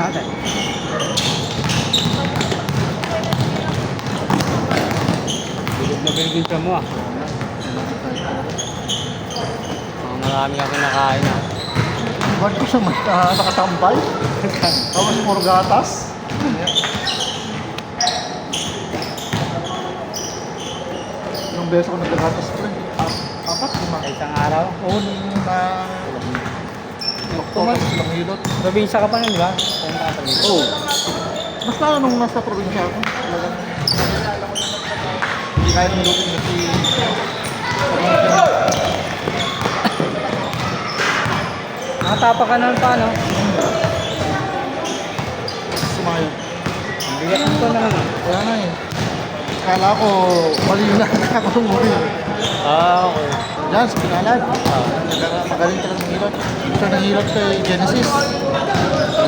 natin. Bilog na bilog yung tiyan mo ah. Marami ka kinakain ah. Ba't ko siya nakatambay? Tapos puro gatas. Ilang beses ako nagagatas ko rin. Apat, lima. Sa isang araw. Oo, nung na... Doktor tapos ilang hilot. Probinsya ka pa nun, di ba? Kung nakapagin. Oo. Mas lalo nung nasa probinsya ako. Talagang... Hindi kaya nilutin na si... Nakatapa ka nun pa, no? Sumayo. Ang bigat nito naman ah. Kaya nga eh. Kala ko mali na ako umuwi. Ah, okay. Diyan, sa Pinalad. Magaling talaga ng hilot. Siya ng hilot kay Genesis.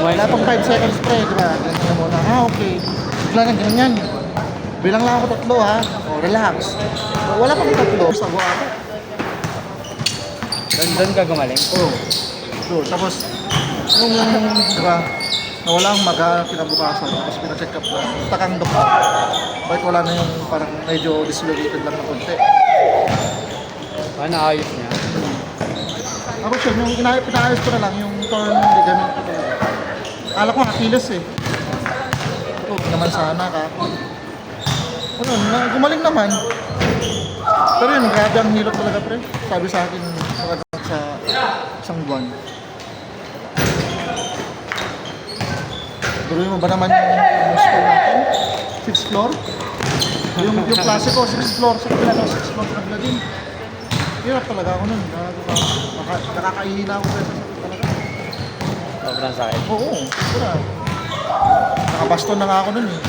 Wala pang 5 seconds pa eh, di ba? Ganyan na muna. Okay. Bigla na ganyan. Bilang lang ako 3 ha. O, relax. Wala pang 3. Sago ako. Doon ka gumaling? Oo. So, tapos, nung, di ba, nawala ang maga kinabukasan. Tapos pinacheck up na. Takang doktor. Bakit wala na yung parang medyo dislocated lang na konti. Paano ayos niya? Ako siya, yung pinaayos ko na lang, yung torn ligament ko talaga. Akala ko Achilles eh. Ito, naman sana ka. Ano, gumaling naman. Pero yun, grabe ang hilot talaga pre. Sabi sa akin, talagang sa isang buwan. Duruin mo ba naman yung school natin? 6th floor? Yung klase ko, 6th floor. Sa kapila ng 6th floor na din. Hirap talaga ako nun. Nakakaihina ako sa sakit talaga. Sobrang sakit. Oo, sura. Nakabaston na nga ako nun eh.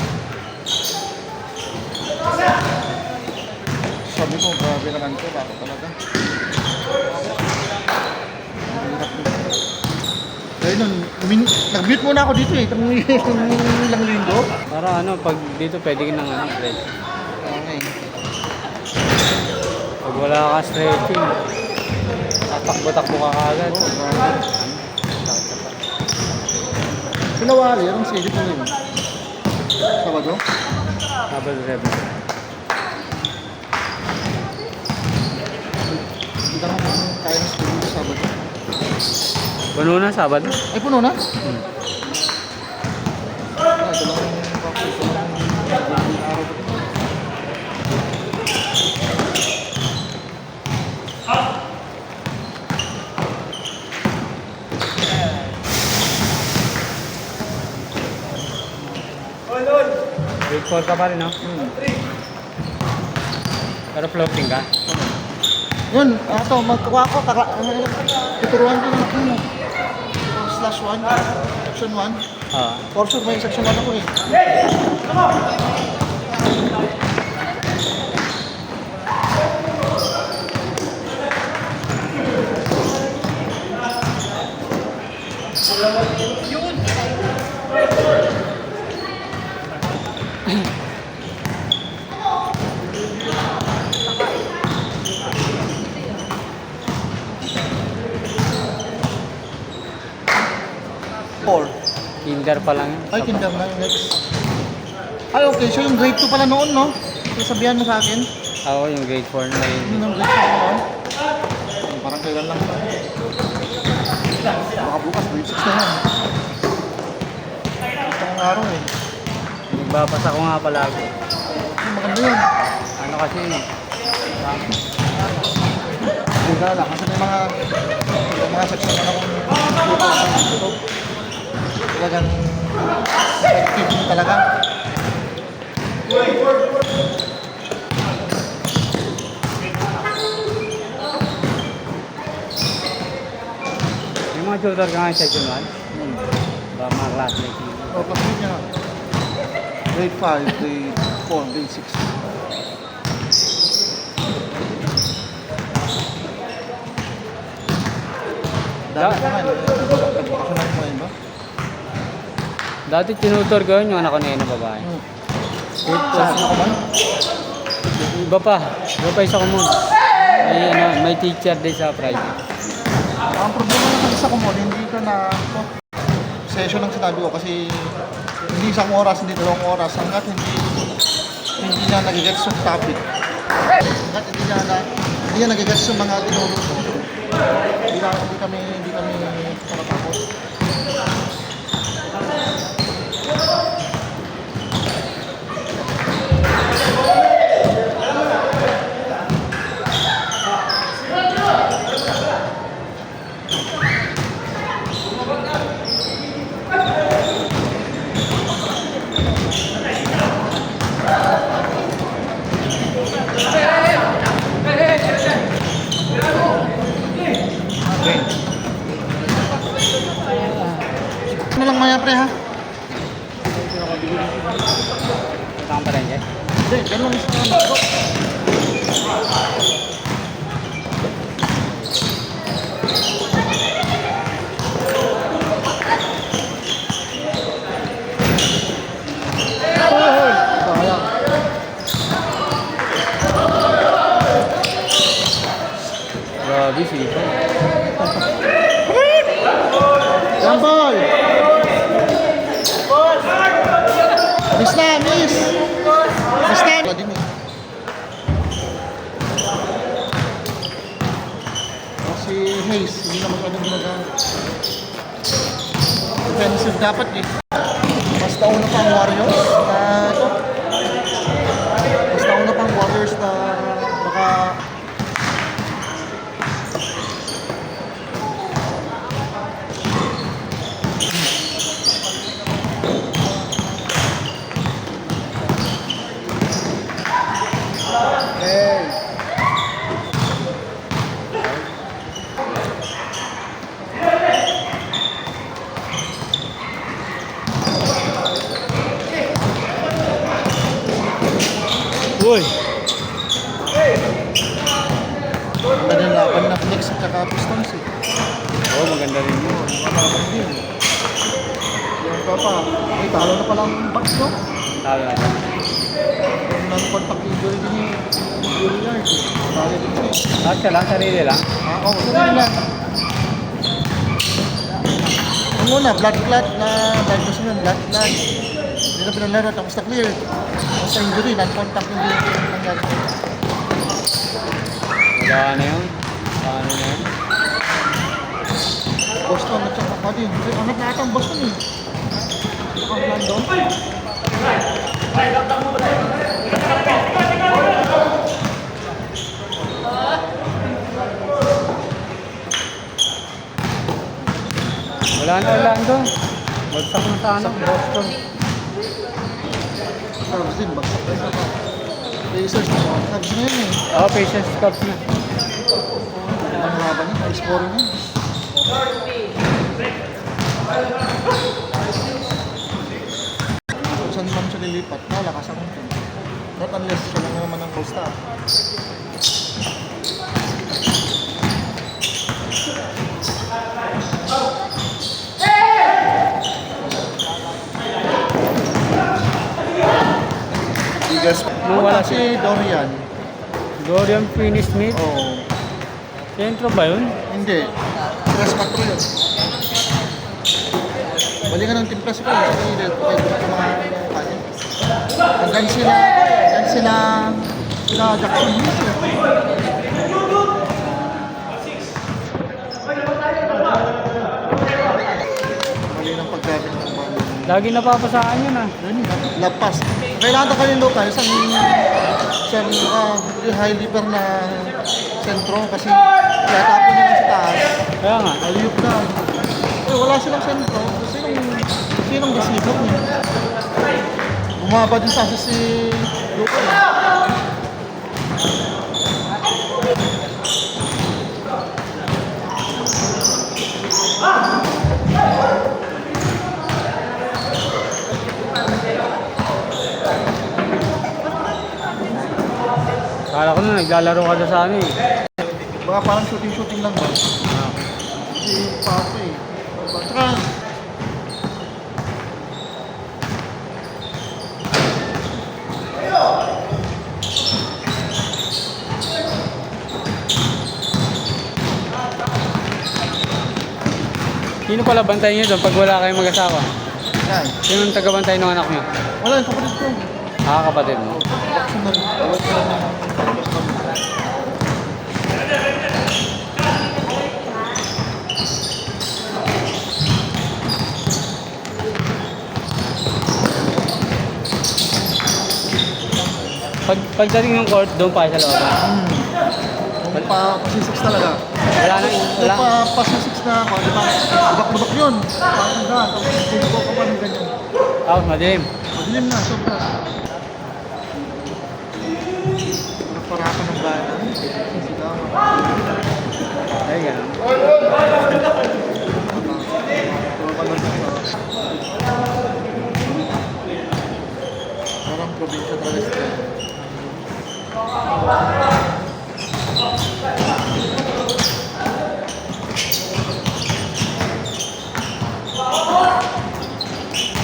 Sabi ko, grabe naman ko. Bakit talaga? Hirap din. Kaya nun, nag-mute muna ako dito eh. Itong ilang linggo. Para ano, pag dito pwede ka nang ano, stretch. Okay. Pag wala ka stretching, tatakbo-takbo ka kagad. Oo, grabe. Sila Wally, anong silip mo yun? Sabado? Double rebel. Hindi ka naman kaya ng school dito Sabado. Puno na, Sabado. Ay, puno na? Ah, ito lang yung boxes. Ito lang yung araw ko. Grade 4 ka pa rin, no? Pero floating ka? Yun, ito, magkuha ko. Tuturuan ko ng slash 1, section 1. For sure, may section 1 ako eh. Kinder pa lang yun. Ay, kinder na yung next. Ay, okay. So yung grade 2 pala noon, no? Sasabihan mo sa akin. Ako yung grade 4 na yun. Yun ang grade 2 noon. Parang kailan lang. Baka bukas, grade 6 na yan. Itong araw eh. Nagbabasa ko nga palagi. Ay, maganda yun. Ano kasi, Hindi ka lang. Kasi may mga section na akong talagang effective talaga. may mga tutor ka nga sa section 1. Ba mga classmates mo. O, classmate niya. Grade 5, grade 4, grade 6. Dami ka nga. Nagpapakasyonan mo yun ba? Dati tinutor ko yun yung anak ko na yun na babae. Saan ako man? Iba pa isa ko muna. May teacher din sa private. Ang problema naman sa kumon, hindi ka na... Kasi session ang sinabi ko kasi hindi isang oras, hindi dalawang oras hanggat hindi niya nagigets yung topic. Hanggat hindi niya nagigets yung mga tinuro ko. Hindi kami tapos. Ano lang maya pre ha? Tama pa rin yan. Hindi, ganun lang sa ano. Sayang. Grabe sipa. Yan boy! Miss na, miss! Miss na! Wala din eh. Si Hayes, hindi na masyadong ginagamit. Defensive dapat eh. Mas nauna pa ang Warriors na ito. Mas nauna pa ang Warriors na baka Uy! maganda yung laban na Knicks at saka Pistons eh. Oo, maganda rin yun. Laban din. Yung papa, may talo na palang Bucks no? Talo na. Yung non-contact injury din yung Lillard eh. Talo din siya eh. Lahat ka lang, sarili lang. Oo, sarili lang. Yung una, blood clot na diagnose yun, blood clot. Hindi na pinalaro, tapos na clear. Tapos sa injury, non-contact injury yung nangyari. Wala na yun. Paano na yun? Boston at saka pa din. Kasi anak na ata ang Boston eh. Saka Orlando. Wala na Orlando. Bagsak na sa ano, Boston. Cubs din, bagsak na isa pa. Pacers na mga Cubs na yun eh. Oo, Patience Cups na. Ang laban niya, high scoring yun. Kung saan man siya lilipat, malakas ang team. Not unless siya lang naman ang all-star. Biggest. Wala Si Dorian. Dorian Finney-Smith. Oh, Sentro ba yun? hindi. 3-4 yun. Bali ka ng timpla sila. Sa gilid. Pwede ka mga kanya. Hanggang sila Jackson Hills eh. Mali ng paggamit ng ball. Lagi napapasaan yun ah. Yun, lapas. Kailangan ka rin local sa high liver na sentro kasi tatapon nila sa taas. Kaya nga. Aliyop na. Eh, wala silang sentro. Sinong receiver niya? Bumaba din sa si local. Kala ko na naglalaro ka na sa ano eh. Baka parang shooting lang ba? Kasi yung pasa eh. Tsaka, Sino pala bantay niyo doon pag wala kayong mag-asawa? Yan. Sino ang tagabantay ng anak niyo? Wala, yung kapatid ko. Ah, kapatid mo. Pagdating ng court, doon pa kayo sa loob. Yung pasisiks talaga. Wala na, Yung wala. pasisiks na ako, di ba? Lubak-lubak yun. Parang daan. Tapos hindi ko pa parang ganyan. Tapos madilim. Madilim na, sobra. Parang ng bala. Ay, ganun. Parang probinsya talaga sila.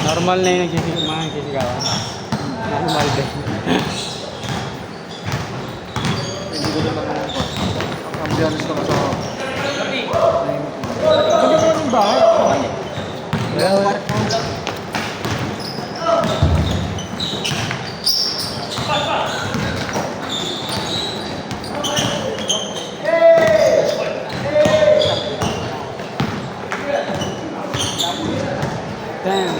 Normal na yung mga nagsisigawan. Normal din. Hindi ko naman ang ambiance ng asawa. Hindi ko yung bahay. Wala. Damn.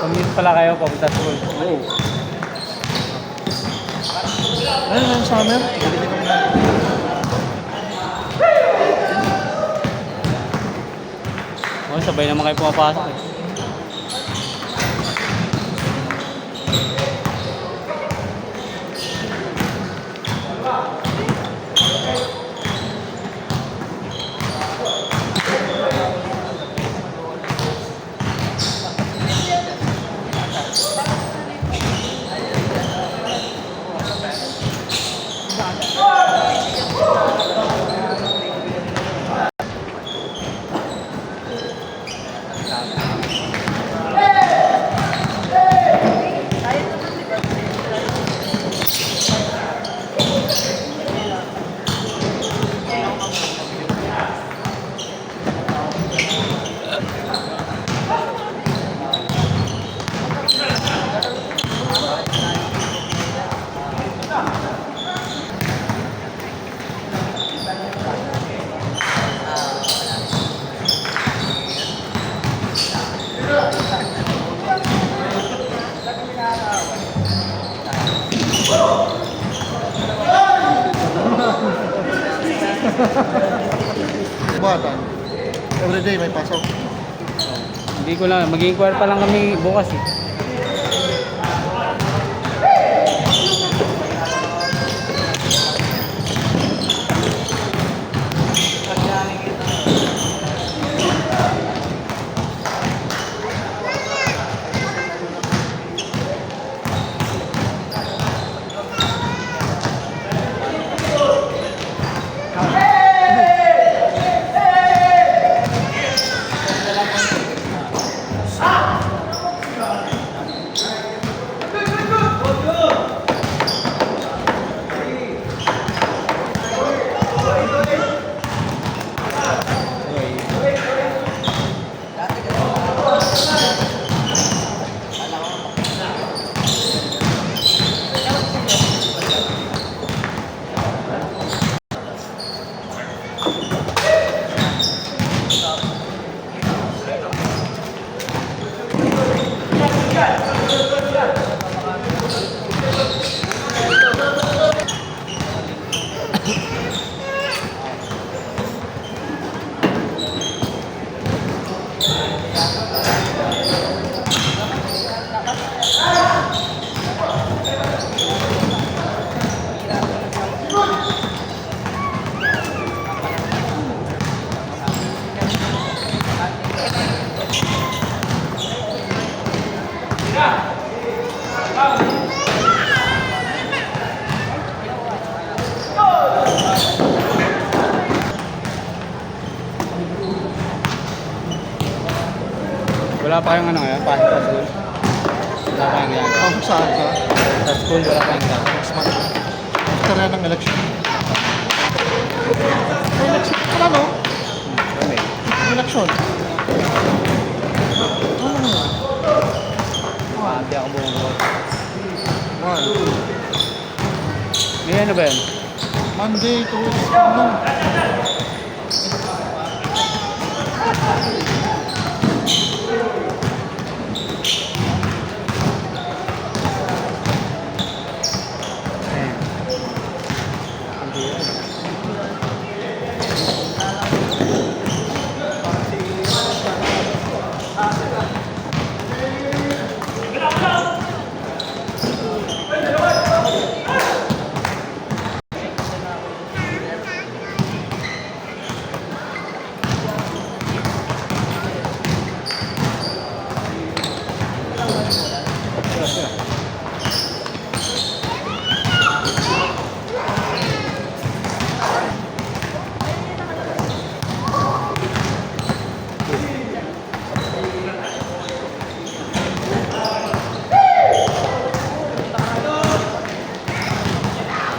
Commute pala kayo papunta school. Oo. Ayun, yung summer. Balikin kami na. Oh, sabay naman kayo pumapasok eh. Bata. Everyday may pasok. Hindi ko lang, mag-inquire pa lang kami bukas eh. Wala pa kayong ano ngayon, pasok sa school. Wala pa kayong ginagawa. Pasok saan ka? Sa school, wala tayong class. Next month. After yan ng election. Election, wala no? Kami. Election. Ano nga? Hindi ako bumubuhat. 1, 2, May ano ba yan? Monday to ano? Ayan. Hindi yan.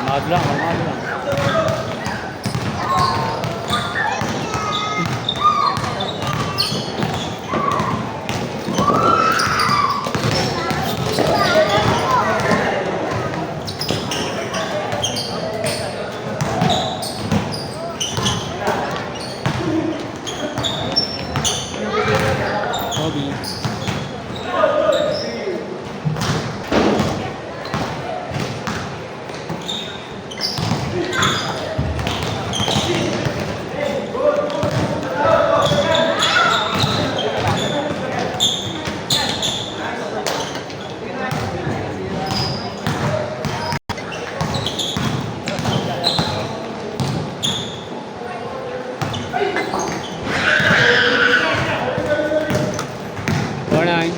Mahal lang. Hobby. Morning.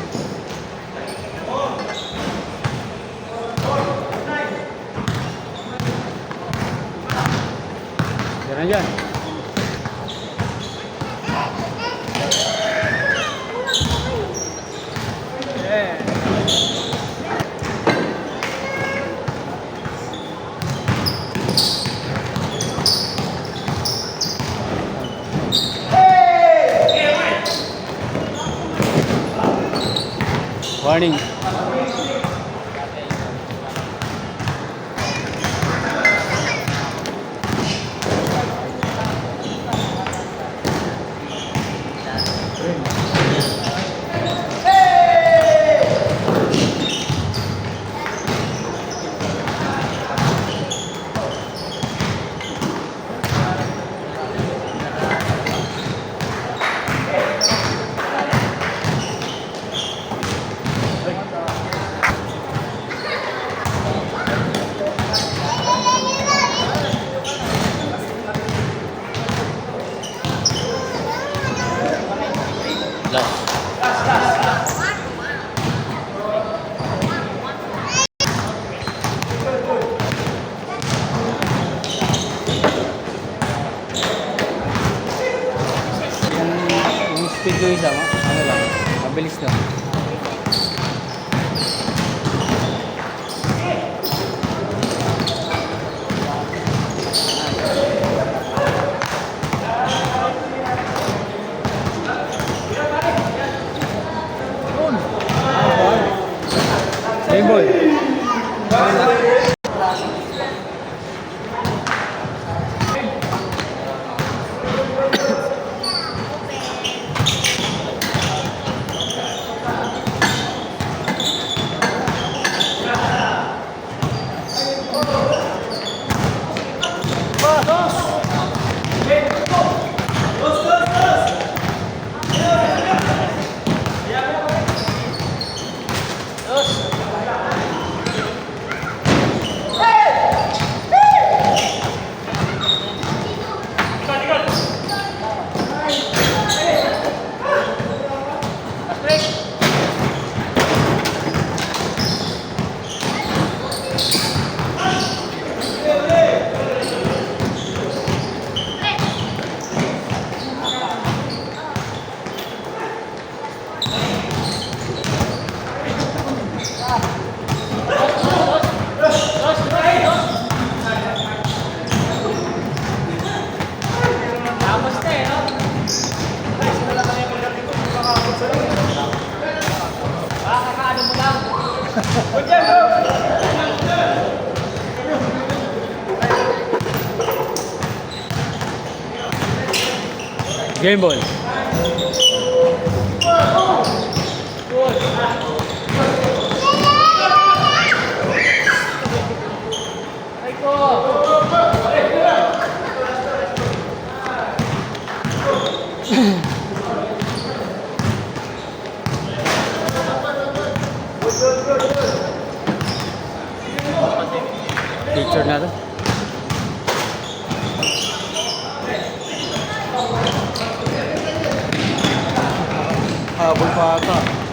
Diyan na dyan. Morning. Yung speed ko isa, ano lang, mabilis lang. Game boy. Game ball. Picture na to. Habol pa ata.